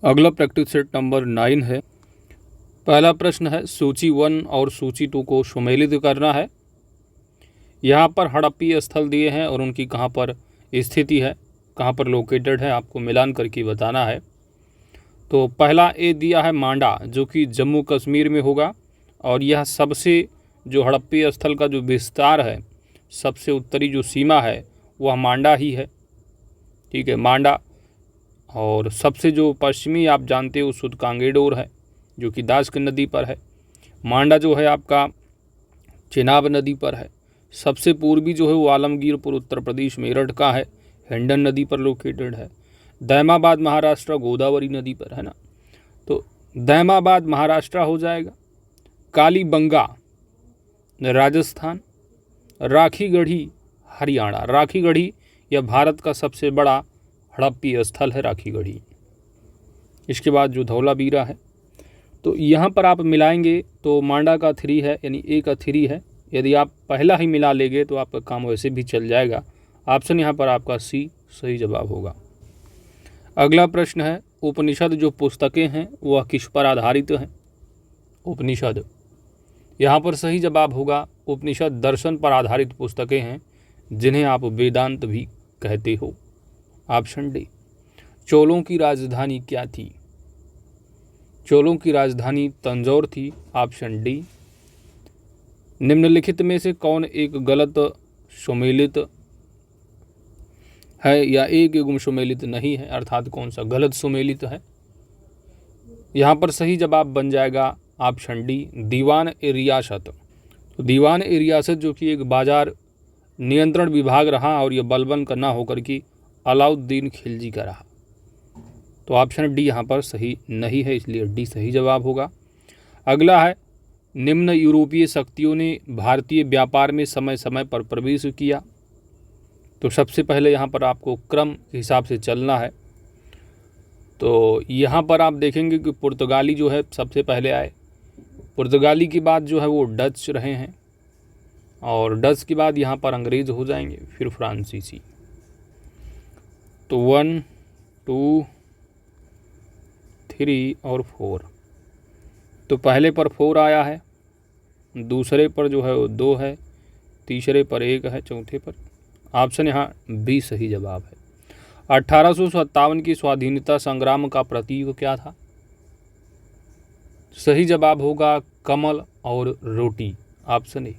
अगला practice set number 9 है। पहला प्रश्न है, सूची 1 और सूची 2 को सुमेलित करना है। यहाँ पर हड़प्पी स्थल दिए हैं और उनकी कहाँ पर स्थिति है, कहाँ पर लोकेटेड है, आपको मिलान करके बताना है। तो पहला ए दिया है मांडा, जो कि जम्मू कश्मीर में होगा, और यह सबसे जो हड़प्पी स्थल का जो विस्तार है, सबसे उत्तरी जो सीमा है वह मांडा ही है। ठीक है, मांडा। और सबसे जो पश्चिमी आप जानते हो सुदकांगेडोर है, जो कि दास्क नदी पर है। मांडा जो है आपका चेनाब नदी पर है। सबसे पूर्वी जो है वो आलमगीरपुर उत्तर प्रदेश मेरठ का है, हिंडन नदी पर लोकेटेड है। दैमाबाद महाराष्ट्र गोदावरी नदी पर है ना, तो दैमाबाद महाराष्ट्र हो जाएगा। कालीबंगा राजस्थान। राखीगढ़ी हरियाणा। राखीगढ़ी यह भारत का सबसे बड़ा हड़प्पी स्थल है, राखीगढ़ी। इसके बाद जो धौलावीरा है, तो यहाँ पर आप मिलाएंगे तो मांडा का 3 है, यानी ए का 3 है। यदि आप पहला ही मिला लेंगे तो आपका काम वैसे भी चल जाएगा। ऑप्शन यहाँ पर आपका सी सही जवाब होगा। अगला प्रश्न है, उपनिषद जो पुस्तकें हैं वह किस पर आधारित हैं? उपनिषद, यहाँ पर सही जवाब होगा उपनिषद दर्शन पर आधारित पुस्तकें हैं, जिन्हें आप वेदांत भी कहते हो। Option D. चोलों की राजधानी क्या थी? चोलों की राजधानी तंजौर थी। Option D. निम्नलिखित में से कौन एक गलत सुमेलित है या एक युग्म सुमेलित नहीं है, अर्थात कौन सा गलत सुमेलित है? यहाँ पर सही जवाब बन जाएगा ऑप्शन डी, दीवान ए रियासत। तो दीवान ए रियासत जो कि एक बाजार नियंत्रण विभाग रहा और यह बलबन का ना होकर कि अलाउद्दीन खिलजी का रहा। तो ऑप्शन डी यहाँ पर सही नहीं है, इसलिए डी सही जवाब होगा। अगला है, निम्न यूरोपीय शक्तियों ने भारतीय व्यापार में समय समय पर प्रवेश किया। तो सबसे पहले यहाँ पर आपको क्रम के हिसाब से चलना है। तो यहाँ पर आप देखेंगे कि पुर्तगाली जो है सबसे पहले आए। पुर्तगाली के बाद जो है वो डच रहे हैं, और डच के बाद यहाँ पर अंग्रेज़ हो जाएंगे, फिर फ्रांसीसी। तो 1, 2, 3 और 4। तो पहले पर 4 आया है, दूसरे पर जो है वो 2 है, तीसरे पर 1 है, चौथे पर। ऑप्शन यहाँ बी सही जवाब है। 1857 की स्वाधीनता संग्राम का प्रतीक क्या था? सही जवाब होगा कमल और रोटी। Option A.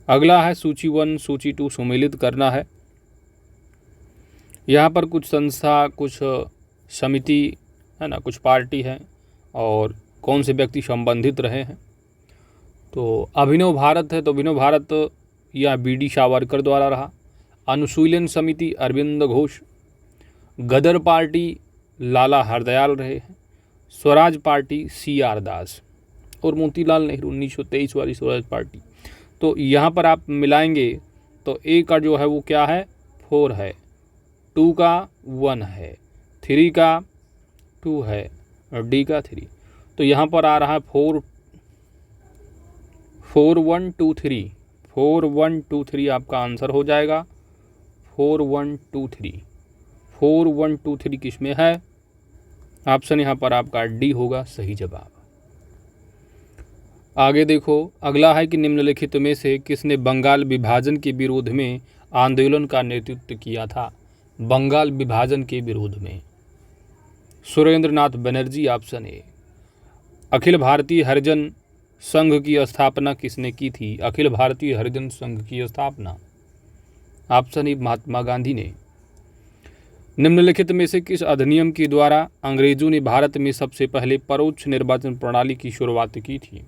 अगला है, सूची 1 सूची 2 सुमेलित करना है। यहाँ पर कुछ संस्था, कुछ समिति है ना, कुछ पार्टी है, और कौन से व्यक्ति संबंधित रहे हैं। तो अभिनव भारत है, तो अभिनव भारत या बी.डी. सावरकर द्वारा रहा। अनुशीलन समिति अरविंद घोष। गदर पार्टी लाला हरदयाल रहे हैं। Swaraj party C.R. दास। और मोतीलाल नेहरू 1923 वाली स्वराज पार्टी। तो यहाँ पर आप मिलाएंगे तो ए का जो है वो क्या है, 4 है, 2 का 1 है, 3 का 2 है, और डी का 3। तो यहाँ पर आ रहा है 4 1 2 3। 4 1 2 3 आपका आंसर हो जाएगा। 4 1 2 3। 4 1 2 3 किस में है? ऑप्शन यहाँ पर आपका डी होगा सही जवाब। आगे देखो, अगला है कि निम्नलिखित में से किसने बंगाल विभाजन के विरोध में आंदोलन का नेतृत्व किया था? बंगाल विभाजन के विरोध में सुरेंद्र नाथ बनर्जी। Option A. अखिल भारतीय हरिजन संघ की स्थापना किसने की थी? अखिल भारतीय हरिजन संघ की स्थापना ऑप्शन ए महात्मा गांधी ने। निम्नलिखित में से किस अधिनियम के द्वारा अंग्रेजों ने भारत में सबसे पहले परोक्ष निर्वाचन प्रणाली की शुरुआत की थी?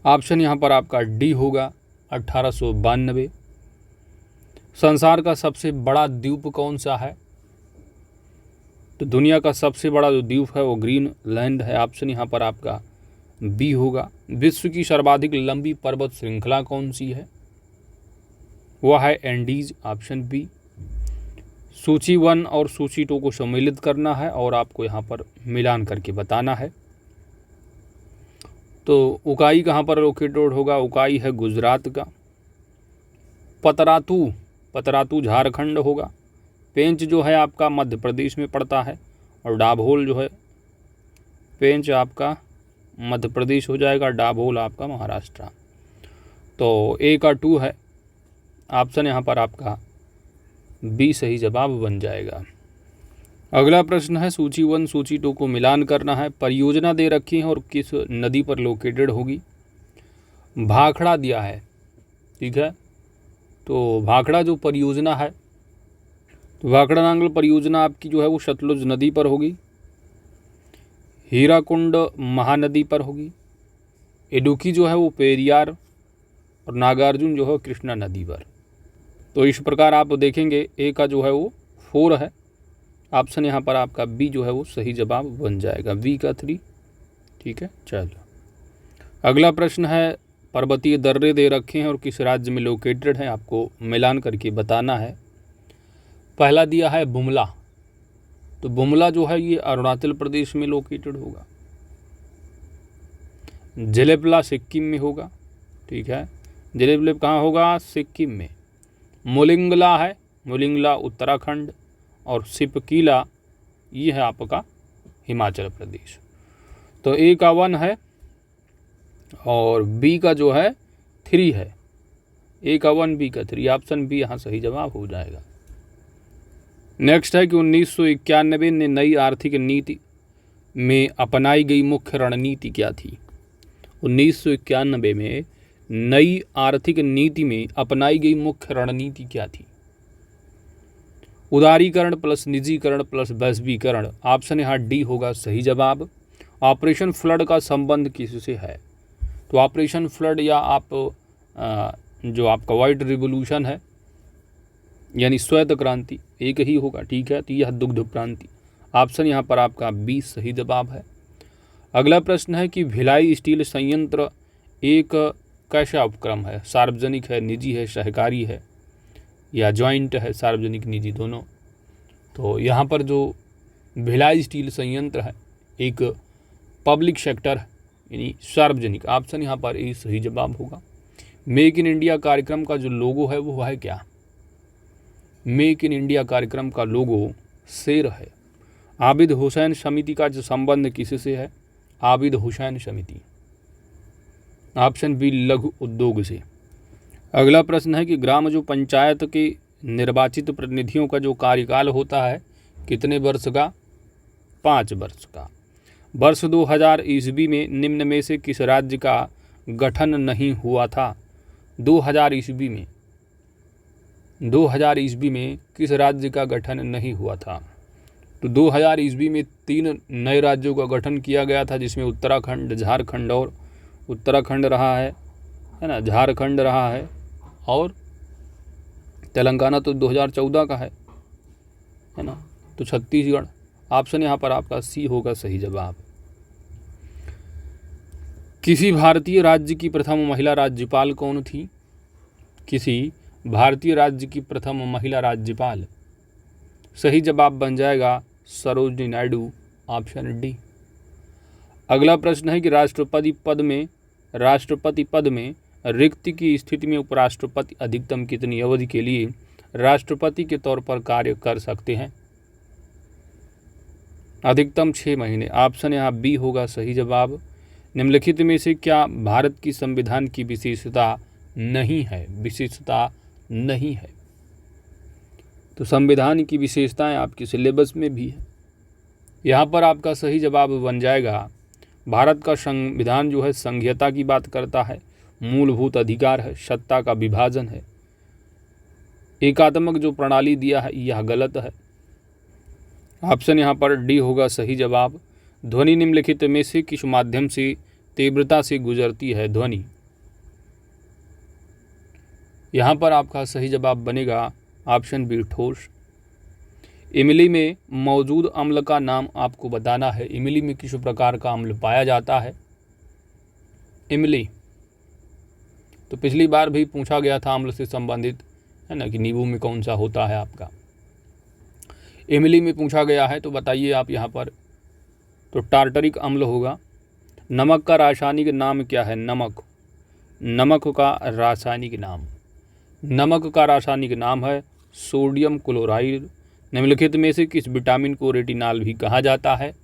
ऑप्शन यहाँ पर आपका डी होगा 1892। संसार का सबसे बड़ा द्वीप कौन सा है? तो दुनिया का सबसे बड़ा जो द्वीप है वो ग्रीनलैंड है। ऑप्शन यहाँ पर आपका बी होगा। विश्व की सर्वाधिक लंबी पर्वत श्रृंखला कौन सी है? वह है एंडीज। Option B. सूची 1 और सूची 2 को सम्मिलित करना है और आपको यहाँ पर मिलान करके बताना है। तो उकाई कहाँ पर लोकेटेड होगा? उकाई है गुजरात का। पतरातू झारखंड होगा। पेंच जो है आपका मध्य प्रदेश में पड़ता है, और डाभोल जो है, पेंच आपका मध्य प्रदेश हो जाएगा, डाभोल आपका महाराष्ट्र। तो ए का 2 है ऑप्शन यहाँ पर आपका बी सही जवाब बन जाएगा। अगला प्रश्न है सूची 1 सूची 2 को मिलान करना है। परियोजना दे रखी है और किस नदी पर लोकेटेड होगी। भाखड़ा दिया है, ठीक है। तो भाखड़ा जो परियोजना है, तो भाखड़ा नांगल परियोजना आपकी जो है वो सतलुज नदी पर होगी, हीराकुंड महानदी पर होगी, इडुक्की जो है वो पेरियार, और नागार्जुन जो है कृष्णा नदी पर। तो इस प्रकार आप देखेंगे ए का जो है वो 4 है, ऑप्शन यहाँ पर आपका बी जो है वो सही जवाब बन जाएगा, बी का 3, ठीक है। चलो अगला प्रश्न है, पर्वतीय दर्रे दे रखे हैं और किस राज्य में लोकेटेड है, आपको मिलान करके बताना है। पहला दिया है बुमला, तो बुमला जो है ये अरुणाचल प्रदेश में लोकेटेड होगा। जेलेपला सिक्किम में होगा, ठीक है। जेलेपला कहाँ होगा, सिक्किम में। मोलिंगला है, मोलिंगला उत्तराखंड, और सिपकीला ये है आपका हिमाचल प्रदेश। तो ए का 1 है और बी का जो है 3 है, ए का 1 बी का 3, ऑप्शन बी यहाँ सही जवाब हो जाएगा। नेक्स्ट है कि 1991 में नई आर्थिक नीति में अपनाई गई मुख्य रणनीति क्या थी। 1991 में नई आर्थिक नीति में अपनाई गई मुख्य रणनीति क्या थी। उदारीकरण प्लस निजीकरण प्लस वैश्वीकरण, ऑप्शन यहाँ डी होगा सही जवाब। ऑपरेशन फ्लड का संबंध किससे है, तो ऑपरेशन फ्लड या आप जो आपका वाइट रिवोल्यूशन है यानी श्वेत क्रांति एक ही होगा, ठीक है। तो यह दुग्ध क्रांति, ऑप्शन यहाँ पर आपका 20 सही जवाब है। अगला प्रश्न है कि भिलाई स्टील संयंत्र एक कैसा उपक्रम है, सार्वजनिक है, निजी है, सहकारी है, या जॉइंट है, सार्वजनिक निजी दोनों। तो यहाँ पर जो भिलाई स्टील संयंत्र है एक पब्लिक सेक्टर है यानी सार्वजनिक, ऑप्शन यहाँ पर ए सही जवाब होगा। मेक इन इंडिया कार्यक्रम का जो लोगो है वो है क्या, मेक इन इंडिया कार्यक्रम का लोगो शेर है। आबिद हुसैन समिति का जो संबंध किससे है, आबिद हुसैन समिति, ऑप्शन बी लघु उद्योग से। अगला प्रश्न है कि ग्राम जो पंचायत के निर्वाचित प्रतिनिधियों का जो कार्यकाल होता है कितने वर्ष का, 5 वर्ष का। वर्ष 2000 ईस्वी में निम्न में से किस राज्य का गठन नहीं हुआ था। 2000 ईस्वी में किस राज्य का गठन नहीं हुआ था। तो 2000 ईस्वी में 3 नए राज्यों का गठन किया गया था, जिसमें उत्तराखंड, झारखंड और उत्तराखंड रहा है ना, झारखंड रहा है, और तेलंगाना तो 2014 का है ना। तो छत्तीसगढ़, ऑप्शन यहाँ पर आपका सी होगा सही जवाब। किसी भारतीय राज्य की प्रथम महिला राज्यपाल कौन थी, किसी भारतीय राज्य की प्रथम महिला राज्यपाल, सही जवाब बन जाएगा सरोजिनी नायडू, ऑप्शन डी। अगला प्रश्न है कि राष्ट्रपति पद में रिक्ति की स्थिति में उपराष्ट्रपति अधिकतम कितनी अवधि के लिए राष्ट्रपति के तौर पर कार्य कर सकते हैं। अधिकतम 6 महीने, ऑप्शन यहाँ बी होगा सही जवाब। निम्नलिखित में से क्या भारत की संविधान की विशेषता नहीं है, विशेषता नहीं है। तो संविधान की विशेषताएं आपके सिलेबस में भी है। यहाँ पर आपका सही जवाब बन जाएगा, भारत का संविधान जो है संघीयता की बात करता है, मूलभूत अधिकार है, सत्ता का विभाजन है। एकात्मक जो प्रणाली दिया है यह गलत है, ऑप्शन यहाँ पर डी होगा सही जवाब। ध्वनि निम्नलिखित में से किस माध्यम से तीव्रता से गुजरती है, ध्वनि, यहाँ पर आपका सही जवाब बनेगा ऑप्शन बी ठोस। इमली में मौजूद अम्ल का नाम आपको बताना है। इमली में किस प्रकार का अम्ल पाया जाता है, इमली, तो पिछली बार भी पूछा गया था अम्ल से संबंधित, है ना, कि नींबू में कौन सा होता है आपका, इमली में पूछा गया है। तो बताइए आप यहाँ पर, तो टार्टरिक अम्ल होगा। नमक का रासायनिक नाम क्या है, नमक, नमक का रासायनिक नाम, नमक का रासायनिक नाम है सोडियम क्लोराइड, निम्नलिखित में से किस विटामिन को रेटिनॉल भी कहा जाता है?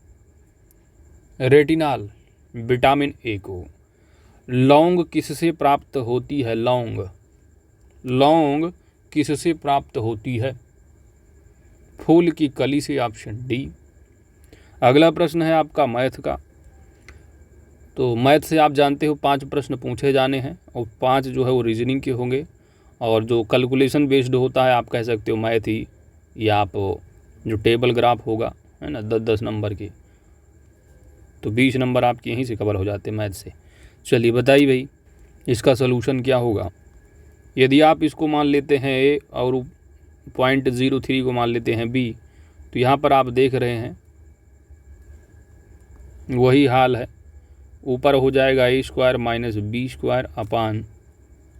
रेटिनॉल विटामिन ए को। लौंग किससे प्राप्त होती है? लौंग किससे प्राप्त होती है? फूल की कली से, ऑप्शन डी। अगला प्रश्न है आपका मैथ का। तो मैथ से आप जानते हो 5 प्रश्न पूछे जाने हैं और 5 जो है वो रीजनिंग के होंगे, और जो कैलकुलेशन बेस्ड होता है आप कह सकते हो मैथ ही, या आप जो टेबल ग्राफ होगा है ना 10-10 नंबर के, तो 20 नंबर आपके यहीं से कवर हो जाते हैं मैथ से। चलिए बताइए भाई इसका सलूशन क्या होगा। यदि आप इसको मान लेते हैं ए और 0.03 को मान लेते हैं बी, तो यहाँ पर आप देख रहे हैं वही हाल है, ऊपर हो जाएगा A square minus B square upon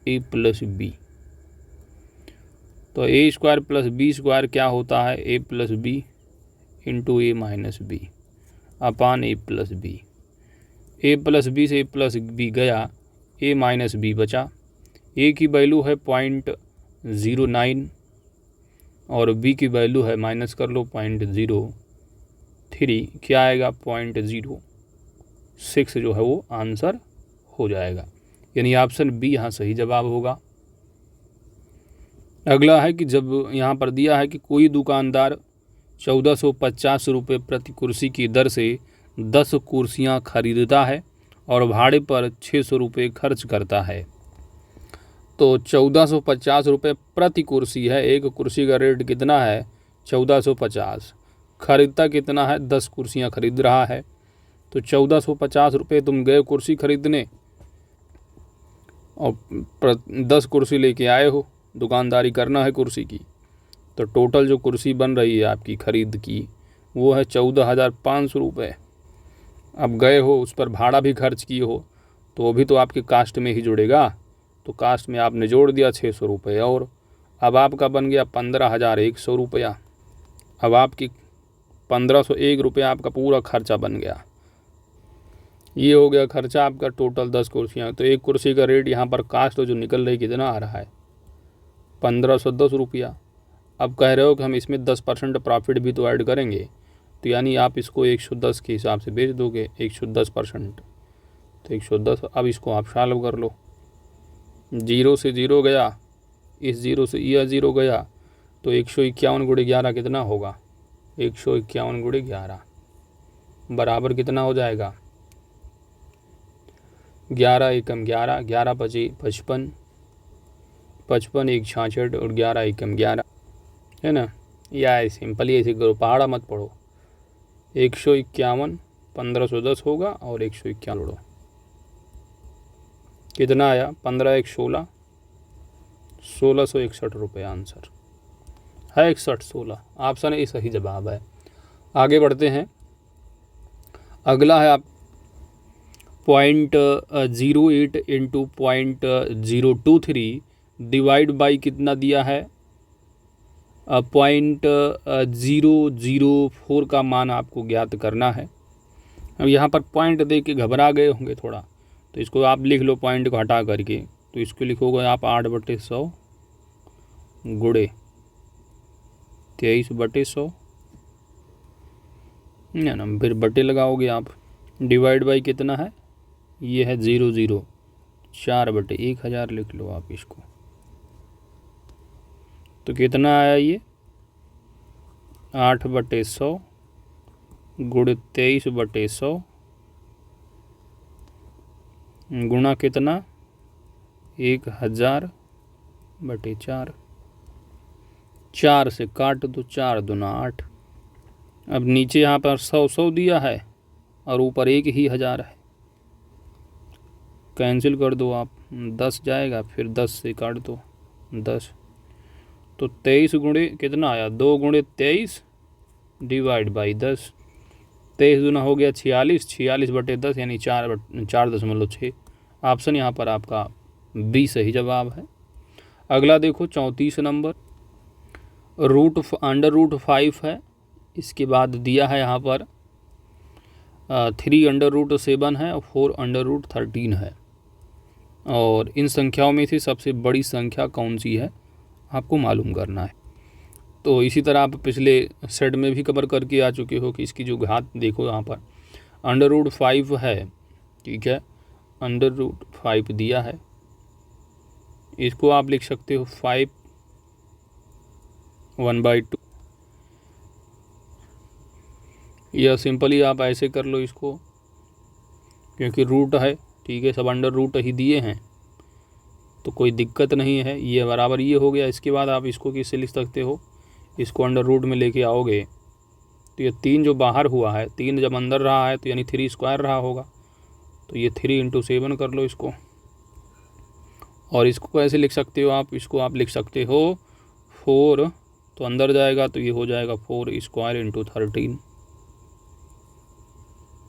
A plus B. तो A square plus B square क्या होता है? A plus B into A minus B upon A plus B. A plus B से ए प्लस बी गया, ए minus B बचा। ए की value है 0.09 और बी की वैल्यू है, माइनस कर लो, 0.03, क्या आएगा? 0.6 जो है वो आंसर हो जाएगा, यानी ऑप्शन बी यहाँ सही जवाब होगा। अगला है कि जब यहाँ पर दिया है कि कोई दुकानदार 1450 रुपये प्रति कुर्सी की दर से 10 कुर्सियाँ खरीदता है और भाड़े पर 600 रुपये खर्च करता है, तो 1450 रुपये प्रति कुर्सी है। एक कुर्सी का रेट कितना है? 1450। खरीदता कितना है? 10 कुर्सियाँ खरीद रहा है। तो 1450 रुपये तुम गए कुर्सी खरीदने और 10 कुर्सी लेके आए हो, दुकानदारी करना है कुर्सी की, तो टोटल जो कुर्सी बन रही है आपकी खरीद की वो है 14,500 रुपये। अब गए हो उस पर भाड़ा भी खर्च किए हो, तो वो भी तो आपके कास्ट में ही जुड़ेगा, तो कास्ट में आपने जोड़ दिया 600 रुपये, और अब आपका बन गया 15,100 रुपया। अब आपकी 1,501 रुपया आपका पूरा खर्चा बन गया। ये हो गया खर्चा आपका टोटल 10 कुर्सियाँ। तो एक कुर्सी का रेट यहाँ पर कास्ट जो निकल रही कितना आ रहा है? 1,510 रुपया। अब कह रहे हो कि हम इसमें 10% प्रॉफिट भी तो ऐड करेंगे, तो यानी आप इसको 110 के हिसाब से बेच दोगे, 110%, तो 110। अब इसको आप सॉल्व कर लो, 0 से 0 गया, इस 0 से यह 0 गया, तो 151 गुणे 11 कितना होगा? 151 गुणे 11 बराबर कितना हो जाएगा? 11 एकम 11, 11 पचे 55, 55 एक 66 और 11 एकम 11, है ना। या सिंपली ऐसे करो, पहाड़ा मत पढ़ो। 151 1510 होगा और 151 जोड़ो, कितना आया? 15 एक 16, 1661 रुपये आंसर है। 6116 ऑप्शन ए सही जवाब है। आगे बढ़ते हैं। अगला है आप 0.08 इंटू 0.023 डिवाइड बाई कितना दिया है? 0.004 का मान आपको ज्ञात करना है। अब यहाँ पर पॉइंट दे के घबरा गए होंगे थोड़ा, तो इसको आप लिख लो पॉइंट को हटा करके, तो इसको लिखोगे आप 8/100 गुणे 23/100 ना, फिर बटे लगाओगे आप, डिवाइड बाई कितना है? ये है 00, 4/1000 लिख लो आप इसको, तो कितना आया ये? 8/100 गुणे 23/100 गुणा कितना? 1000/4, 4 से काट दो, 4 दूना 8। अब नीचे यहाँ पर 100 दिया है और ऊपर 1,000 है, कैंसिल कर दो आप, 10 जाएगा, फिर 10 से काट दो 10, तो 23 गुणे कितना आया? 2 गुणे 23 डिवाइड बाई 10, 23 दूना हो गया 46, 46/10 यानी 4.6। ऑप्शन यहाँ पर आपका बी सही जवाब है। अगला देखो 34 नंबर, √5 है, इसके बाद दिया है यहाँ पर 3√7 है और 4√13 है, और इन संख्याओं में से सबसे बड़ी संख्या कौन सी है आपको मालूम करना है। तो इसी तरह आप पिछले सेट में भी कवर करके आ चुके हो कि इसकी जो घात देखो यहाँ पर √5 है, ठीक है, √5 दिया है, इसको आप लिख सकते हो 5 1/2, या सिंपली आप ऐसे कर लो इसको, क्योंकि रूट है, ठीक है, सब अंडर रूट ही दिए हैं तो कोई दिक्कत नहीं है। ये बराबर ये हो गया। इसके बाद आप इसको किससे लिख सकते हो, इसको अंडर रूट में लेके आओगे तो ये 3 जो बाहर हुआ है, 3 जब अंदर रहा है तो यानी 3 स्क्वायर रहा होगा, तो ये 3 × 7 कर लो इसको। और इसको कैसे लिख सकते हो आप, इसको आप लिख सकते हो 4, तो अंदर जाएगा तो ये हो जाएगा 4 स्क्वायर × 13,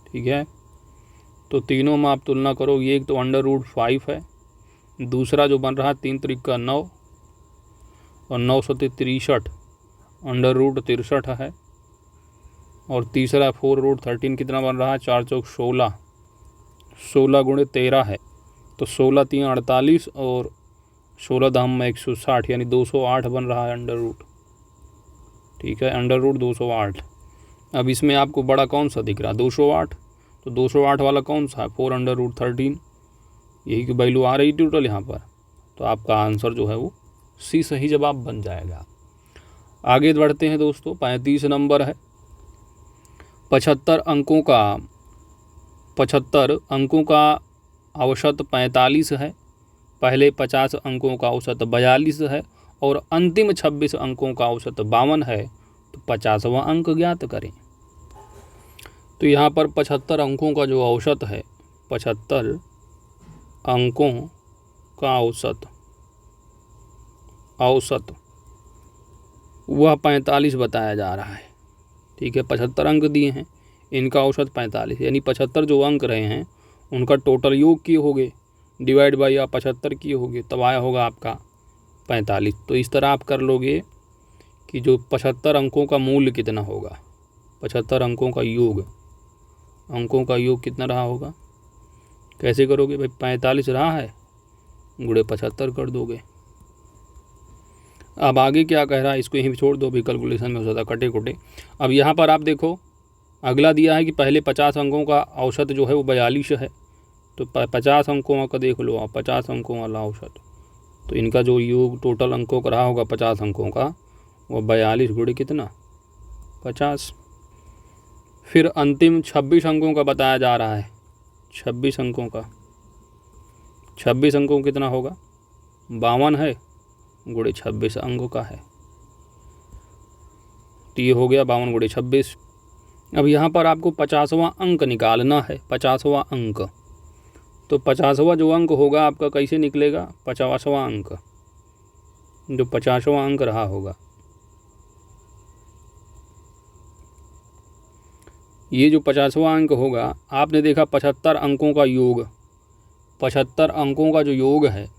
ठीक है। तो तीनों में आप तुलना करो, ये एक तो √5 है, दूसरा जो बन रहा है 3 × 3 = 9 और 9 × 7 = 63 √63 है, और तीसरा 4√13 कितना बन रहा है, 4 × 4 = 16, 16 × 13 है, तो 16 × 3 = 48 और 16 × 160 यानी 208 बन रहा है अंडर रूट, ठीक है, अंडर रूट 208। अब इसमें आपको बड़ा कौन सा दिख रहा है, 208, तो 208 वाला कौन सा है, 4 √13, यही की वैल्यू आ रही टोटल यहाँ पर, तो आपका आंसर जो है वो सी सही जवाब बन जाएगा। आगे बढ़ते हैं दोस्तों, 35 नंबर है। 75 अंकों का औसत 45 है, पहले 50 अंकों का औसत 42 है और अंतिम 26 अंकों का औसत 52 है, तो 50वां अंक ज्ञात करें। तो यहाँ पर 75 अंकों का जो औसत है, 75 अंकों का औसत वह 45 बताया जा रहा है, ठीक है। 75 अंक दिए हैं, इनका औसत 45, यानी 75 जो अंक रहे हैं उनका टोटल योग किए होंगे, डिवाइड बाई आप 75 किए होंगे, तब आया होगा आपका 45। तो इस तरह आप कर लोगे कि जो 75 अंकों का मूल्य कितना होगा, 75 अंकों का योग कितना रहा होगा, कैसे करोगे भाई, 45 रहा है गुणे 75 कर दोगे। अब आगे क्या कह रहा है, इसको यहीं छोड़ दो, भी कैलकुलेशन में हो जाता कटे कोटे। अब यहाँ पर आप देखो अगला दिया है कि पहले 50 अंकों का औसत जो है वो 42 है, तो 50 अंकों का देख लो आप, 50 अंकों वाला औसत, तो इनका जो योग टोटल अंकों का रहा होगा 50 अंकों का, वो 42 गुणे कितना 50। फिर अंतिम 26 अंकों का बताया जा रहा है, 26 अंकों का, 26 अंकों कितना होगा, 52 है गुणे 26 अंकों का है, तो ये हो गया 52 गुणे 26। अब यहाँ पर आपको 50वां अंक निकालना है, 50वां अंक, तो 50वां जो अंक होगा आपका कैसे निकलेगा, 50वां अंक, जो 50वां अंक रहा होगा, ये जो 50वां अंक होगा, आपने देखा 75 अंकों का योग, 75 अंकों का जो योग है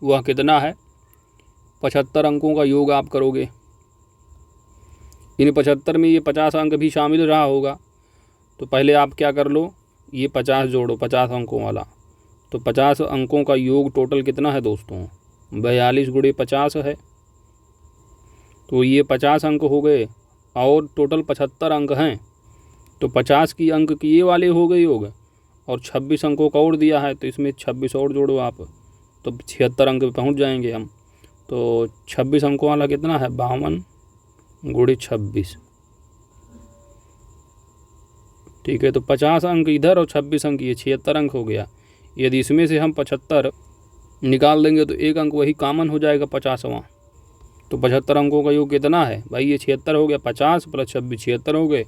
वह कितना है, 75 अंकों का योग आप करोगे, इन 75 में ये 50 अंक भी शामिल रहा होगा, तो पहले आप क्या कर लो, ये 50 जोड़ो 50 अंकों वाला, तो 50 अंकों का योग टोटल कितना है दोस्तों, 42 गुणे 50 है, तो ये 50 अंक हो गए और टोटल 75 अंक हैं, तो 50 की अंक की ये वाले हो गए योग, और 26 अंकों का और दिया है, तो इसमें 26 और जोड़ो आप, तो 76 अंक पे पहुँच जाएंगे हम। तो 26 अंकों वाला कितना है, 52 गुणे 26, ठीक है। तो 50 अंक इधर और 26 अंक ये 76 अंक हो गया। यदि इसमें से हम 75 निकाल देंगे तो एक अंक वही कॉमन हो जाएगा 50वां, तो 75 अंकों का योग कितना है भाई, ये 76 हो गया, 50 + 26 76 हो गए।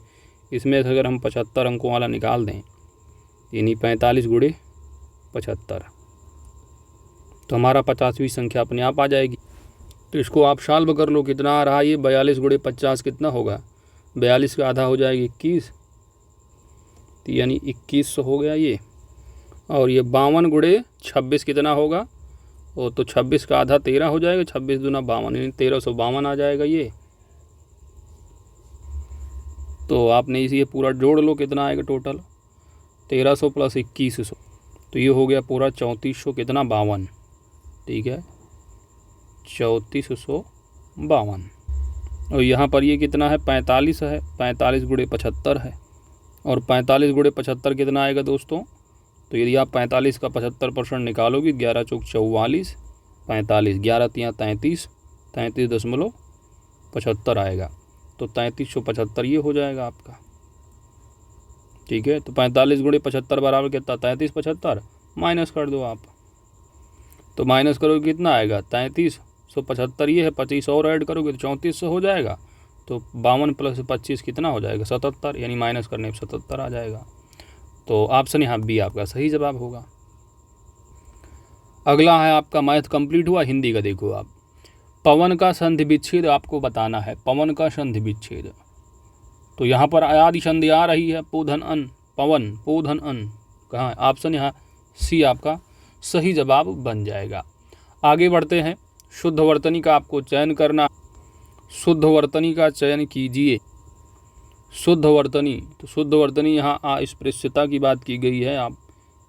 इसमें से अगर हम 75 अंकों वाला निकाल दें, यानी 45 गुणे 75, तो हमारा 50वीं संख्या अपने आप आ जाएगी। तो इसको आप सॉल्व कर लो, कितना आ रहा है ये, 42 गुणे 50 कितना होगा, 42 का आधा हो जाएगी 21, तो यानी 2100 हो गया ये। और ये 52 गुणे 26 कितना होगा, वो तो 26 का आधा 13 हो जाएगा, 26 दूना 52 यानी 1352 आ जाएगा ये। तो आपने इसे पूरा जोड़ लो, कितना आएगा टोटल, 1300 + 2100, तो ये हो गया पूरा 3400 कितना 52, ठीक है, 3452। और यहाँ पर ये कितना है 45 है, 45 गुणे 75 है। और 45 गुणे 75 कितना आएगा दोस्तों? तो यदि आप 45 का 75% निकालोगे 11 चौक 44, 45, 11 तियाँ 33, 33.75 आएगा। तो 3375 ये हो जाएगा आपका। ठीक है, तो 45 गुणे 75 बराबर कितना? 3375 माइनस कर दो आप। तो माइनस करोगे कितना आएगा? 3375 ये है, 25 और ऐड करोगे तो 3400 हो जाएगा। तो 52 + 25 कितना हो जाएगा? 77, यानी माइनस करने पर 77 आ जाएगा। तो ऑप्शन यहाँ बी आपका सही जवाब होगा। अगला है आपका मैथ कंप्लीट हुआ। हिंदी का देखो आप, पवन का संधि विच्छेद आपको बताना है। पवन का संधि विच्छेद, तो यहाँ पर आदि संधि आ रही है पोधन अन, पवन पोधन अन, कहाँ है? ऑप्शन यहाँ सी आपका सही जवाब बन जाएगा। आगे बढ़ते हैं। शुद्ध वर्तनी का आपको चयन करना। शुद्ध वर्तनी का चयन कीजिए। शुद्ध वर्तनी, तो शुद्ध वर्तनी यहाँ अस्पृश्यता की बात की गई है। आप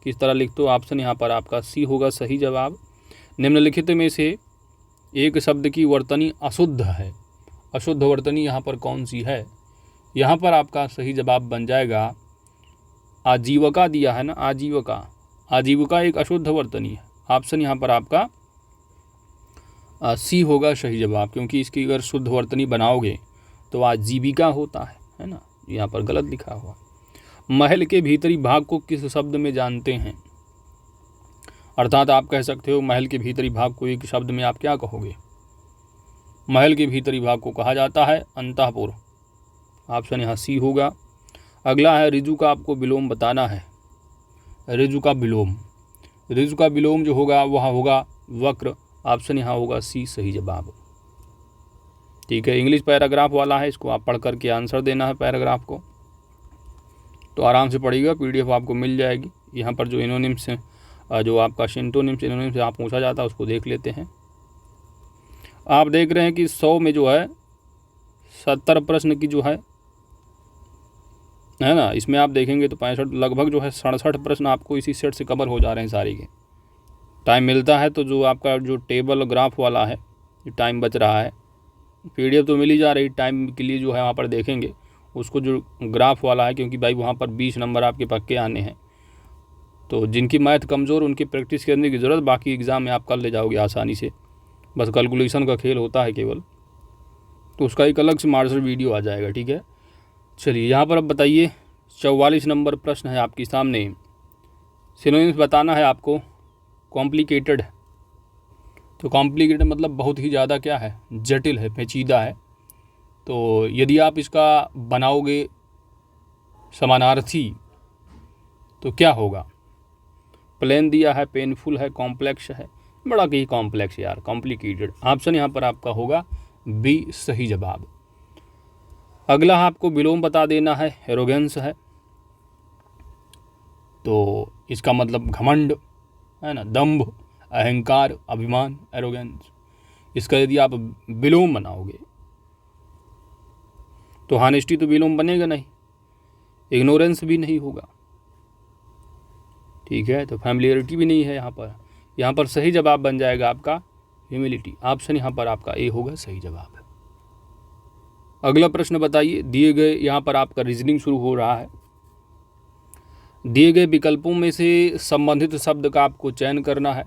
किस तरह लिखते हो? ऑप्शन यहाँ पर आपका सी होगा सही जवाब। निम्नलिखित में से एक शब्द की वर्तनी अशुद्ध है। अशुद्ध वर्तनी यहाँ पर कौन सी है? यहाँ पर आपका सही जवाब बन जाएगा आजीविका दिया है ना, आजीविका। आजीविका एक अशुद्ध वर्तनी है। ऑप्शन यहाँ पर आपका सी होगा सही जवाब, क्योंकि इसकी अगर शुद्ध वर्तनी बनाओगे तो आजीविका होता है ना। यहाँ पर गलत लिखा हुआ। महल के भीतरी भाग को किस शब्द में जानते हैं? अर्थात आप कह सकते हो महल के भीतरी भाग को एक शब्द में आप क्या कहोगे? महल के भीतरी भाग को कहा जाता है अंतःपुर। ऑप्शन यहाँ सी होगा। अगला है ऋजु का आपको विलोम बताना है। ऋजु का विलोम, ऋजु का विलोम जो होगा वह होगा वक्र। ऑप्शन यहाँ होगा सी सही जवाब। ठीक है, इंग्लिश पैराग्राफ वाला है, इसको आप पढ़ करके आंसर देना है पैराग्राफ को। तो आराम से पढ़िएगा, पीडीएफ आपको मिल जाएगी। यहाँ पर जो इनोनिम्स हैं, जो आपका सिंटोनिम्स इनोनिम्स से आप पूछा जाता है उसको देख लेते हैं। आप देख रहे हैं कि 100 में जो है 70 प्रश्न की जो है ना, इसमें आप देखेंगे तो 65 लगभग जो है 67 प्रश्न आपको इसी सेट से कवर हो जा रहे हैं सारी के। टाइम मिलता है तो जो आपका जो टेबल ग्राफ वाला है, जो टाइम बच रहा है, पीडीएफ तो मिल ही जा रही, टाइम के लिए जो है वहाँ पर देखेंगे उसको, जो ग्राफ वाला है, क्योंकि भाई वहाँ पर 20 नंबर आपके पक्के आने हैं। तो जिनकी मैथ कमज़ोर उनकी प्रैक्टिस करने की ज़रूरत, बाकी एग्ज़ाम में आप कर ले जाओगे आसानी से। बस कैलकुलेशन का खेल होता है केवल, तो उसका एक अलग से मार्शल वीडियो आ जाएगा। ठीक है, चलिए यहाँ पर अब बताइए 44 नंबर प्रश्न है आपके सामने। सिनोनिम्स बताना है आपको। कॉम्प्लिकेटेड, तो कॉम्प्लिकेटेड मतलब बहुत ही ज़्यादा क्या है? जटिल है, पेचीदा है। तो यदि आप इसका बनाओगे समानार्थी तो क्या होगा? प्लेन दिया है, पेनफुल है, कॉम्प्लेक्स है, बड़ा ही कॉम्प्लेक्स यार, कॉम्प्लिकेटेड। ऑप्शन यहाँ पर आपका होगा बी सही जवाब। अगला आपको विलोम बता देना है। एरोगेंस है, तो इसका मतलब घमंड है ना, दंभ, अहंकार, अभिमान, एरोगेंस। इसका यदि आप विलोम बनाओगे तो हॉनेस्टी तो विलोम बनेगा नहीं, इग्नोरेंस भी नहीं होगा। ठीक है, तो फैमिलियरिटी भी नहीं है यहाँ पर। यहाँ पर सही जवाब बन जाएगा आपका ह्यूमिलिटी। ऑप्शन यहाँ पर आपका ए होगा सही जवाब। अगला प्रश्न बताइए। दिए गए, यहाँ पर आपका रीजनिंग शुरू हो रहा है। दिए गए विकल्पों में से संबंधित शब्द का आपको चयन करना है।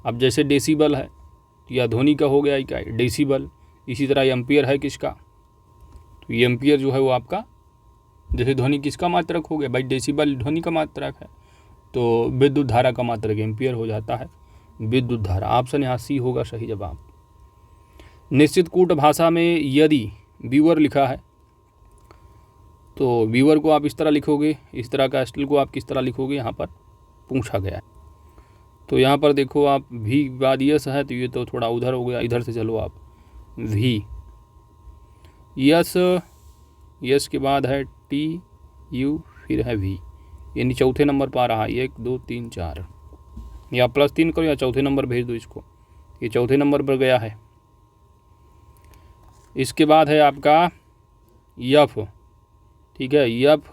अब जैसे डेसिबल है तो यह ध्वनि का हो गया क्या? डेसिबल। इसी तरह एम्पियर है किसका? तो ये एम्पियर जो है वो आपका, जैसे ध्वनि किसका मात्रक हो गया भाई? डेसिबल ध्वनि का मात्रक है, तो विद्युत धारा का मात्रक एम्पियर हो जाता है, विद्युत धारा। ऑप्शन यहाँ सी होगा सही जवाब। निश्चित कूट भाषा में यदि व्यूअर लिखा है तो व्यूअर को आप इस तरह लिखोगे, इस तरह का स्टिल को आप किस तरह लिखोगे, यहाँ पर पूछा गया है। तो यहाँ पर देखो आप, भी बाद यस है तो ये तो थोड़ा उधर हो गया, इधर से चलो आप भी, यस, यस के बाद है टी यू, फिर है वी, यानी चौथे नंबर पर आ रहा है 1 2 3 4, या +3 करो या चौथे नंबर भेज दो इसको, ये चौथे नंबर पर गया है। इसके बाद है आपका यफ। ठीक है, यफ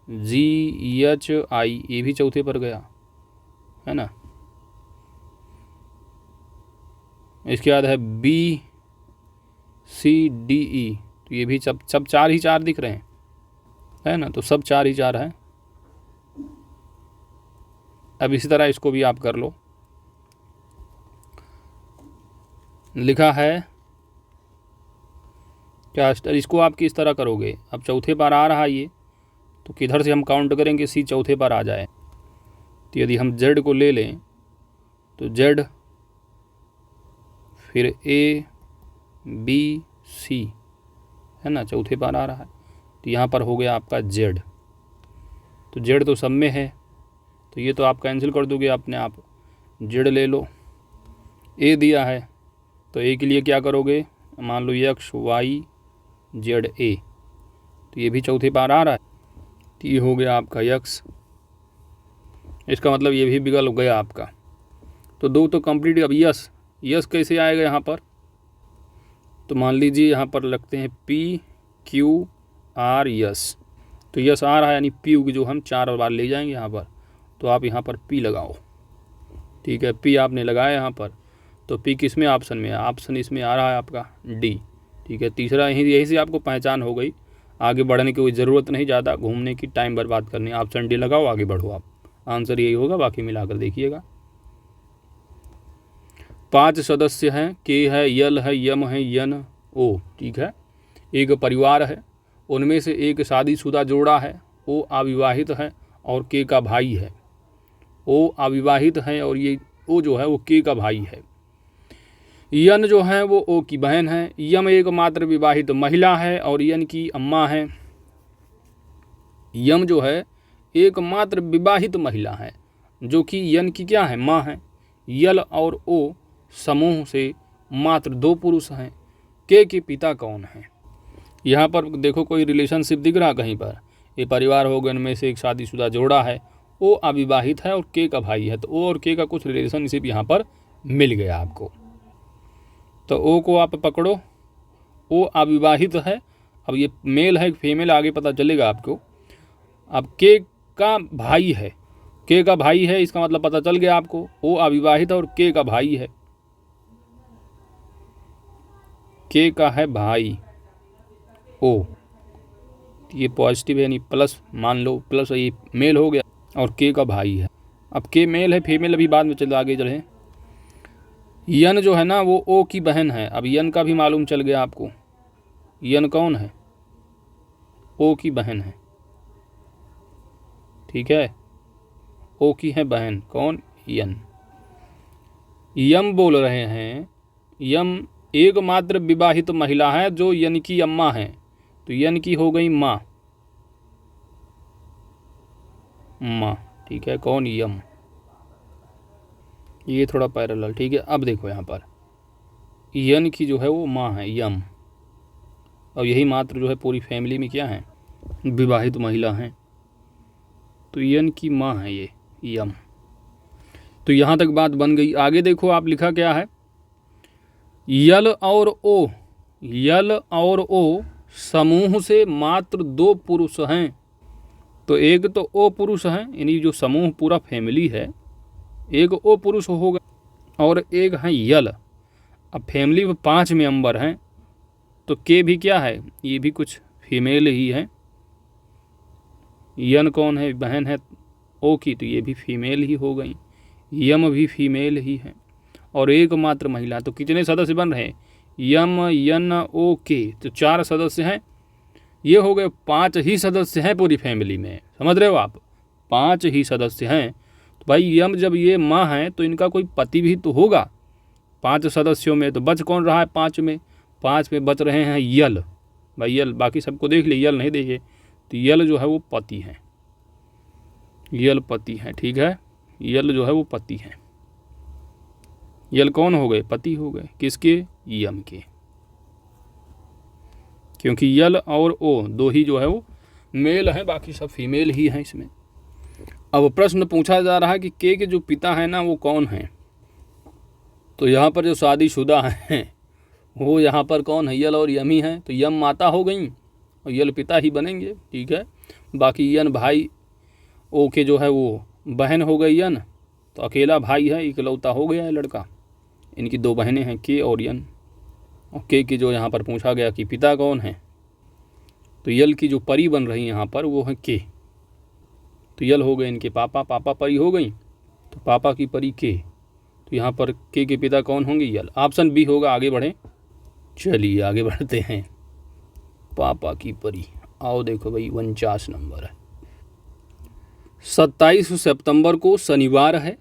GHI, ये भी चौथे पर गया है ना। इसके बाद है बी CDE, तो ये भी सब चार ही चार दिख रहे हैं, है ना, तो सब चार ही चार हैं। अब इसी तरह इसको भी आप कर लो। लिखा है क्या, इसको आप किस तरह करोगे, अब चौथे पर आ रहा है ये, तो किधर से हम काउंट करेंगे, C चौथे पर आ जाए। तो यदि हम Z को ले लें तो Z फिर A B C, है ना, चौथे पर आ रहा है, तो यहाँ पर हो गया आपका Z। तो Z तो सब में है, तो ये तो आप कैंसिल कर दोगे अपने आप, Z ले लो। A दिया है तो A के लिए क्या करोगे, मान लो X Y Z A, तो ये भी चौथे पर आ रहा है, तो ये हो गया आपका X, इसका मतलब ये भी बिगल गया आपका। तो दो तो कंप्लीट। अब यस कैसे आएगा यहाँ पर, तो मान लीजिए यहाँ पर लगते हैं PQR यस, तो यस आ रहा है, यानी P की जो हम 4 बार ले जाएंगे यहाँ पर, तो आप यहाँ पर P लगाओ, ठीक है, P आपने लगाया यहाँ पर, तो P किस में ऑप्शन में है, ऑप्शन इसमें आ रहा है आपका D, ठीक है। तीसरा यहीं से आपको पहचान हो गई, आगे बढ़ने की कोई ज़रूरत नहीं, ज़्यादा घूमने की, टाइम बर्बाद करनी, ऑप्शन D लगाओ, आगे बढ़ो आप, आंसर यही होगा, बाकी मिलाकर देखिएगा। 5 सदस्य हैं, K है, यल है, यम है, यन, ओ, ठीक है। एक परिवार है, उनमें से एक शादीशुदा जोड़ा है, ओ अविवाहित है और K का भाई है। ओ अविवाहित है और ये ओ जो है वो K का भाई है। यन जो है वो ओ की बहन है। यम एकमात्र विवाहित महिला है और यन की अम्मा है। यम जो है एकमात्र विवाहित महिला है, जो कि यन की क्या है, माँ है। यल और ओ समूह से मात्र 2 पुरुष हैं। के पिता कौन है। यहाँ पर देखो कोई रिलेशनशिप दिख रहा कहीं पर, ये परिवार हो गए, उनमें से एक शादीशुदा जोड़ा है, ओ अविवाहित है और के का भाई है, तो ओ और के का कुछ रिलेशनशिप यहाँ पर मिल गया आपको। तो ओ को आप पकड़ो, ओ अविवाहित है, अब ये मेल है फीमेल आगे पता चलेगा आपको। अब के का भाई है, के का भाई है, इसका मतलब पता चल गया आपको, ओ अविवाहित और के का भाई है, के का है भाई ओ, ये पॉजिटिव है यानी प्लस मान लो, प्लस ये मेल हो गया और के का भाई है। अब के मेल है, फीमेल अभी बाद में चलो आगे चले। यन जो है ना वो ओ की बहन है। अब यन का भी मालूम चल गया आपको, यन कौन है, ओ की बहन है, ठीक है, ओ की है बहन कौन, यन। यम बोल रहे हैं, यम एकमात्र विवाहित महिला है जो यन की अम्मा है, तो यन की हो गई माँ, माँ, ठीक है, कौन, यम। ये थोड़ा पैरेलल, ठीक है। अब देखो यहाँ पर यन की जो है वो माँ है, यम, और यही मात्र जो है पूरी फैमिली में क्या है, विवाहित महिला हैं, तो यन की माँ है ये यम। तो यहाँ तक बात बन गई। आगे देखो आप लिखा क्या है, यल और ओ, यल और ओ समूह से मात्र 2 पुरुष हैं। तो एक तो ओ पुरुष हैं, यानी जो समूह पूरा फैमिली है, एक ओ पुरुष होगा और एक है यल। अब फैमिली में 5 मेंबर हैं, तो के भी क्या है, ये भी कुछ फीमेल ही है। यन कौन है, बहन है ओ की, तो ये भी फीमेल ही हो गई। यम भी फीमेल ही है और एकमात्र महिला। तो कितने सदस्य बन रहे हैं, यम, यन, ओ, के, तो 4 सदस्य हैं। ये हो गए 5 ही सदस्य हैं पूरी फैमिली में, समझ रहे हो आप, 5 ही सदस्य हैं। तो भाई यम जब ये माँ है तो इनका कोई पति भी तो होगा 5 सदस्यों में। तो बच कौन रहा है 5 में, 5 में बच रहे हैं यल, भाई यल, बाकी सबको देख लिए, यल नहीं देखे, तो यल जो है वो पति हैं, यल पति हैं, ठीक है, यल जो है वो पति हैं। यल कौन हो गए, पति हो गए, किसके, यम के, क्योंकि यल और ओ 2 ही जो है वो मेल हैं, बाकी सब फीमेल ही हैं इसमें। अब प्रश्न पूछा जा रहा है कि के जो पिता हैं ना वो कौन हैं। तो यहाँ पर जो शादीशुदा हैं वो यहाँ पर कौन है, यल और यम ही हैं, तो यम माता हो गई और यल पिता ही बनेंगे, ठीक है। बाकी यन भाई, ओ के जो है वो बहन हो गई यन, तो अकेला भाई है, इकलौता हो गया है लड़का। इनकी 2 बहनें हैं के और यन, और के की जो यहाँ पर पूछा गया कि पिता कौन है, तो यल की जो परी बन रही यहाँ पर वो है के। तो यल हो गए इनके पापा, पापा परी हो गई, तो पापा की परी के। तो यहाँ पर के पिता कौन होंगे, यल। ऑप्शन बी होगा। आगे बढ़ें, चलिए आगे बढ़ते हैं। पापा की परी, आओ देखो भाई 49 नंबर है। 27 सितंबर को शनिवार है,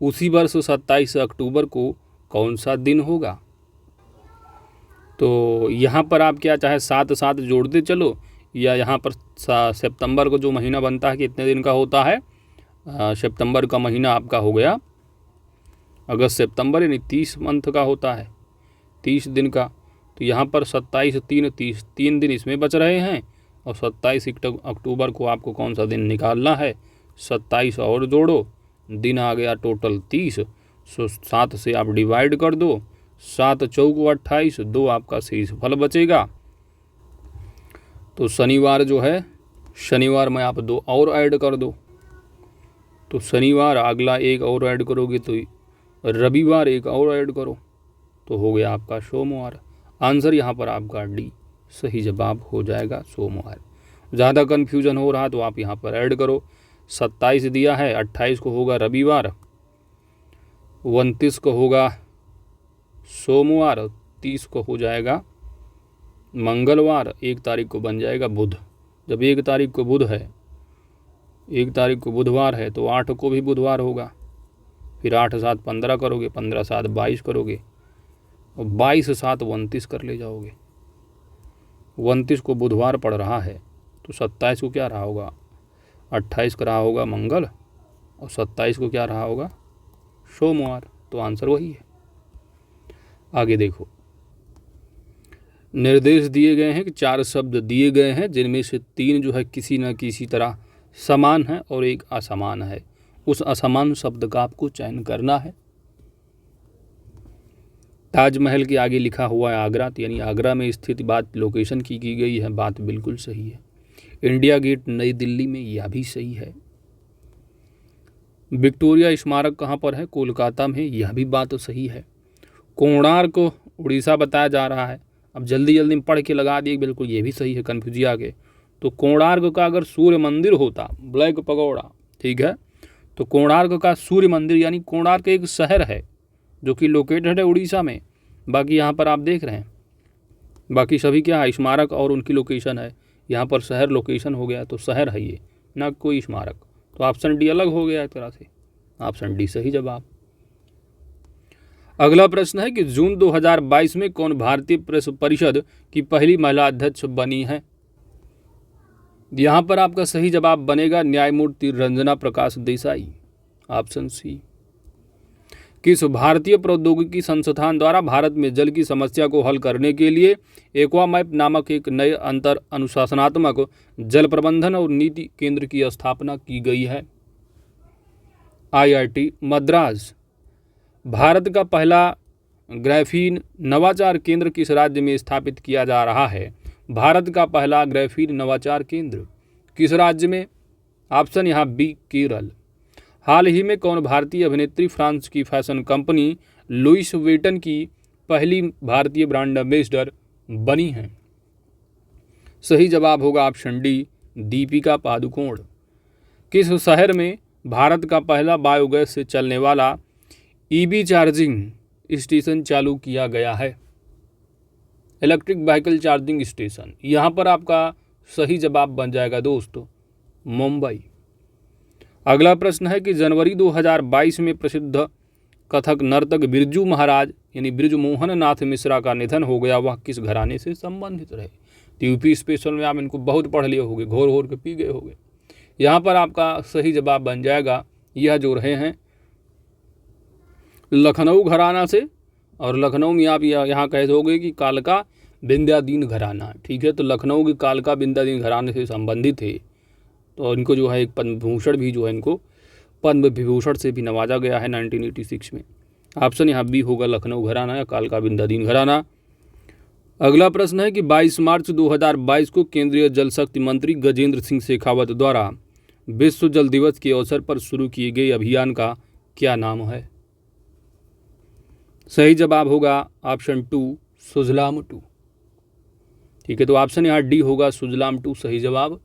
उसी वर्ष 27 अक्टूबर को कौन सा दिन होगा। तो यहाँ पर आप क्या चाहे साथ साथ जोड़ते चलो, या यहाँ पर सितंबर को जो महीना बनता है कितने दिन का होता है, सितंबर का महीना आपका हो गया अगस्त सितंबर, यानी 30 मंथ का होता है, 30 दिन का। तो यहाँ पर 27 3 30, 3 दिन इसमें बच रहे हैं, और 27 अक्टूबर को आपको कौन सा दिन निकालना है। 27 और जोड़ो, दिन आ गया टोटल 30, सो 7 से आप डिवाइड कर दो, 7 चौक 28, 2 आपका शेष फल बचेगा। तो शनिवार जो है, शनिवार में आप 2 और ऐड कर दो, तो शनिवार अगला एक और ऐड करोगे तो रविवार एक और ऐड करो, तो हो गया आपका सोमवार। आंसर यहाँ पर आपका डी सही जवाब हो जाएगा, सोमवार। ज़्यादा कन्फ्यूजन हो रहा तो आप यहाँ पर ऐड करो। 27 दिया है, 28 को होगा रविवार, 29 को होगा सोमवार, 30 को हो जाएगा मंगलवार, 1 तारीख को बन जाएगा बुध। जब 1 तारीख को बुध है, 1 तारीख को बुधवार है, तो 8 को भी बुधवार होगा। फिर 8 7 15 करोगे, 15 7 22 करोगे, और 22 7 29 कर ले जाओगे। 29 को बुधवार पड़ रहा है, तो 27 को क्या रहा होगा, 28 का रहा होगा मंगल, और 27 को क्या रहा होगा, सोमवार। तो आंसर वही है। आगे देखो, निर्देश दिए गए हैं कि 4 शब्द दिए गए हैं, जिनमें से 3 जो है किसी न किसी तरह समान है और एक असमान है। उस असमान शब्द का आपको चयन करना है। ताजमहल के आगे लिखा हुआ है आगरा, तो यानी आगरा में स्थित बात लोकेशन की गई है, बात बिल्कुल सही है। इंडिया गेट नई दिल्ली में, यह भी सही है। विक्टोरिया स्मारक कहाँ पर है, कोलकाता में, यह भी बात सही है। कोणार्क को उड़ीसा बताया जा रहा है, अब जल्दी जल्दी में पढ़ के लगा दिए, बिल्कुल ये भी सही है, कन्फ्यूज आगे। तो कोणार्क का अगर सूर्य मंदिर होता, ब्लैक पगोड़ा, ठीक है, तो कोणार्क का सूर्य मंदिर, यानी कोणार्क एक शहर है जो कि लोकेटेड है उड़ीसा में। बाकी यहाँ पर आप देख रहे हैं, बाकी सभी क्या है, स्मारक और उनकी लोकेशन है। यहाँ पर शहर लोकेशन हो गया, तो शहर है ये, ना कोई स्मारक। तो ऑप्शन डी अलग हो गया एक तरह से, ऑप्शन डी सही जवाब। अगला प्रश्न है कि जून 2022 में कौन भारतीय प्रेस परिषद की पहली महिला अध्यक्ष बनी है। यहाँ पर आपका सही जवाब बनेगा न्यायमूर्ति रंजना प्रकाश देसाई, ऑप्शन सी। किस भारतीय प्रौद्योगिकी संस्थान द्वारा भारत में जल की समस्या को हल करने के लिए एक्वामैप नामक एक नए अंतर अनुशासनात्मक जल प्रबंधन और नीति केंद्र की स्थापना की गई है। IIT मद्रास। भारत का पहला ग्राफीन नवाचार केंद्र किस राज्य में स्थापित किया जा रहा है। भारत का पहला ग्राफीन नवाचार केंद्र किस राज्य में, ऑप्शन यहाँ बी केरल। हाल ही में कौन भारतीय अभिनेत्री फ्रांस की फैशन कंपनी लुइस वेटन की पहली भारतीय ब्रांड एम्बेसडर बनी है। सही जवाब होगा ऑप्शन डी दीपिका पादुकोण। किस शहर में भारत का पहला बायोगैस से चलने वाला EV चार्जिंग स्टेशन चालू किया गया है, इलेक्ट्रिक व्हीकल चार्जिंग स्टेशन। यहाँ पर आपका सही जवाब बन जाएगा दोस्तों मुंबई। अगला प्रश्न है कि जनवरी 2022 में प्रसिद्ध कथक नर्तक बिरजू महाराज यानी बृजमोहन नाथ मिश्रा का निधन हो गया, वह किस घराने से संबंधित रहे। यूपी स्पेशल में आप इनको बहुत पढ़ लिए होंगे, घोर घोर के पी गए होंगे। यहाँ पर आपका सही जवाब बन जाएगा, यह जो रहे हैं लखनऊ घराना से, और लखनऊ में आप यहाँ कह दोगे कि कालका विंध्यादीन घराना, ठीक है। तो लखनऊ के कालका विंध्यादीन घराने से संबंधित थे, तो इनको जो है एक पद्म भूषण भी जो है इनको पद्म विभूषण से भी नवाजा गया है 1986 में। ऑप्शन यहाँ बी होगा लखनऊ घराना या कालका विंध्यादीन घराना। अगला प्रश्न है कि 22 मार्च 2022 को केंद्रीय जल शक्ति मंत्री गजेंद्र सिंह शेखावत द्वारा विश्व जल दिवस के अवसर पर शुरू किए गए अभियान का क्या नाम है। सही जवाब होगा ऑप्शन 2 सुजलाम 2। ठीक है, तो ऑप्शन यहाँ डी होगा, सुजलाम 2 सही जवाब।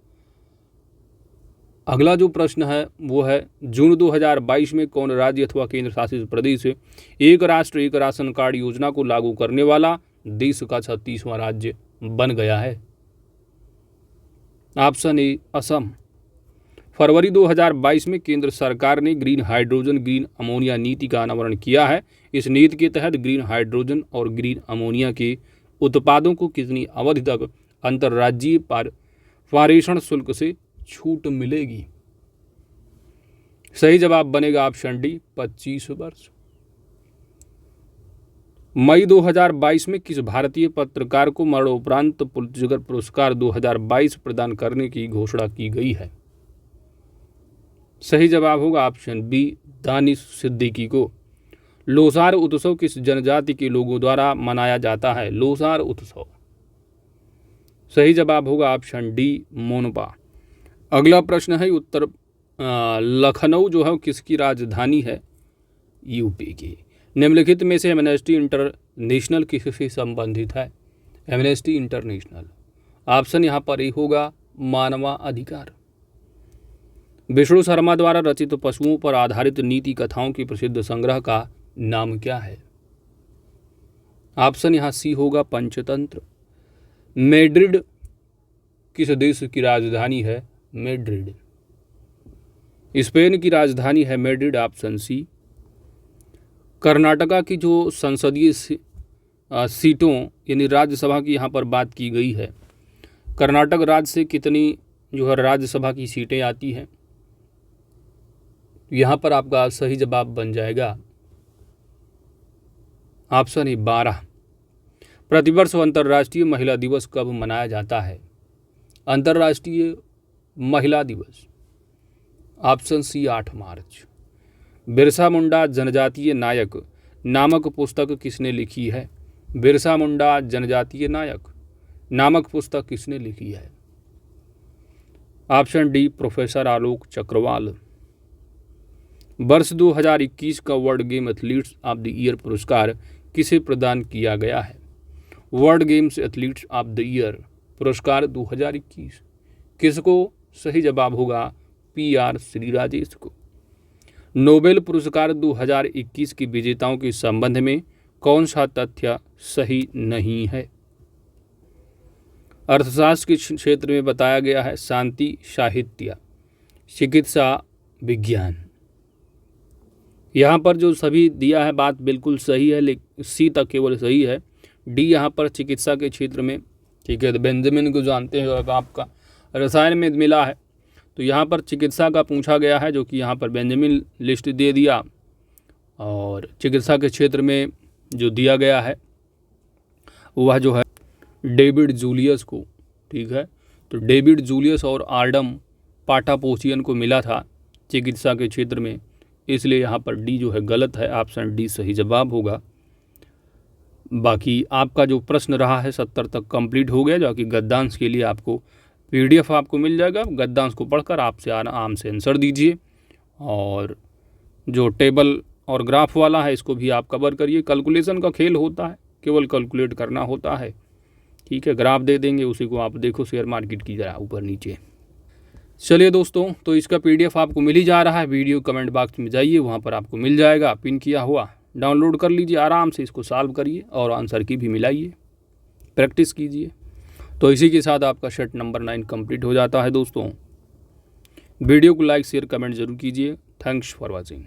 अगला जो प्रश्न है वो है जून 2022 में कौन राज्य अथवा केंद्र शासित प्रदेश एक राष्ट्र एक राशन कार्ड योजना को लागू करने वाला देश का 36वां राज्य बन गया है? Option A Assam. फरवरी 2022 में केंद्र सरकार ने ग्रीन हाइड्रोजन ग्रीन अमोनिया नीति का अनावरण किया है। इस नीति के तहत ग्रीन हाइड्रोजन और ग्रीन अमोनिया के उत्पादों को कितनी अवधि तक अंतर्राज्यीय पारेषण शुल्क से छूट मिलेगी? सही जवाब बनेगा ऑप्शन डी 25 वर्ष। मई 2022 में किस भारतीय पत्रकार को मरणोपरांत पुलित्जर पुरस्कार 2022 प्रदान करने की घोषणा की गई है? सही जवाब होगा ऑप्शन बी दानिश सिद्दीकी को। लोसार उत्सव किस जनजाति के लोगों द्वारा मनाया जाता है? लोसार उत्सव। सही जवाब होगा ऑप्शन डी मोनपा। अगला प्रश्न है उत्तर लखनऊ जो है किसकी राजधानी है? यूपी की। निम्नलिखित में से एमनेस्टी इंटरनेशनल किससे संबंधित है? Amnesty international. ऑप्शन यहाँ पर ए होगा मानवाधिकार। विष्णु शर्मा द्वारा रचित पशुओं पर आधारित नीति कथाओं के प्रसिद्ध संग्रह का नाम क्या है? ऑप्शन यहाँ सी होगा पंचतंत्र। मैड्रिड किस देश की राजधानी है? मैड्रिड। स्पेन की राजधानी है मैड्रिड, ऑप्शन सी। कर्नाटका की जो संसदीय सीटों यानी राज्यसभा की यहाँ पर बात की गई है, कर्नाटक राज्य से कितनी जो है राज्यसभा की सीटें आती हैं? यहाँ पर आपका सही जवाब बन जाएगा ऑप्शन ए 12। प्रतिवर्ष अंतर्राष्ट्रीय महिला दिवस कब मनाया जाता है? अंतर्राष्ट्रीय महिला दिवस ऑप्शन सी 8 मार्च। बिरसा मुंडा जनजातीय नायक नामक पुस्तक किसने लिखी है? बिरसा मुंडा जनजातीय नायक नामक पुस्तक किसने लिखी है? ऑप्शन डी प्रोफेसर आलोक चक्रवाल। वर्ष 2021 का world game athletes of the year पुरस्कार किसे प्रदान किया गया है? World games athletes of the year पुरस्कार 2021 किसको? सही जवाब होगा PR श्री राजेश को। नोबेल पुरस्कार 2021 के विजेताओं के संबंध में कौन सा तथ्य सही नहीं है? अर्थशास्त्र के क्षेत्र में बताया गया है शांति, साहित्य, चिकित्सा, विज्ञान। यहाँ पर जो सभी दिया है बात बिल्कुल सही है, लेकिन सी तक केवल सही है। डी यहाँ पर चिकित्सा के क्षेत्र में, ठीक है, तो बेंजामिन को जानते हैं आपका रसायन में मिला है, तो यहाँ पर चिकित्सा का पूछा गया है, जो कि यहाँ पर बेंजामिन लिस्ट दे दिया। और चिकित्सा के क्षेत्र में जो दिया गया है वह जो है डेविड जूलियस को, ठीक है, तो डेविड जूलियस और आर्डम पाटापोसियन को मिला था चिकित्सा के क्षेत्र में, इसलिए यहाँ पर डी जो है गलत है, ऑप्शन डी सही जवाब होगा। बाकी आपका जो प्रश्न रहा है 70 तक कंप्लीट हो गया, जो कि गद्यांश के लिए आपको PDF आपको मिल जाएगा। गद्यांश को पढ़कर आपसे आराम से आंसर दीजिए, और जो टेबल और ग्राफ वाला है इसको भी आप कवर करिए। कैलकुलेशन का खेल होता है, केवल कैलकुलेट करना होता है, ठीक है। ग्राफ दे देंगे, उसी को आप देखो शेयर मार्केट की जरा ऊपर नीचे। चलिए दोस्तों, तो इसका PDF आपको मिल ही जा रहा है। वीडियो कमेंट बॉक्स में जाइए, वहाँ पर आपको मिल जाएगा पिन किया हुआ, डाउनलोड कर लीजिए, आराम से इसको सॉल्व करिए और आंसर की भी मिलाइए, प्रैक्टिस कीजिए। तो इसी के साथ आपका सेट नंबर 9 कंप्लीट हो जाता है दोस्तों। वीडियो को लाइक शेयर कमेंट जरूर कीजिए। Thanks for watching.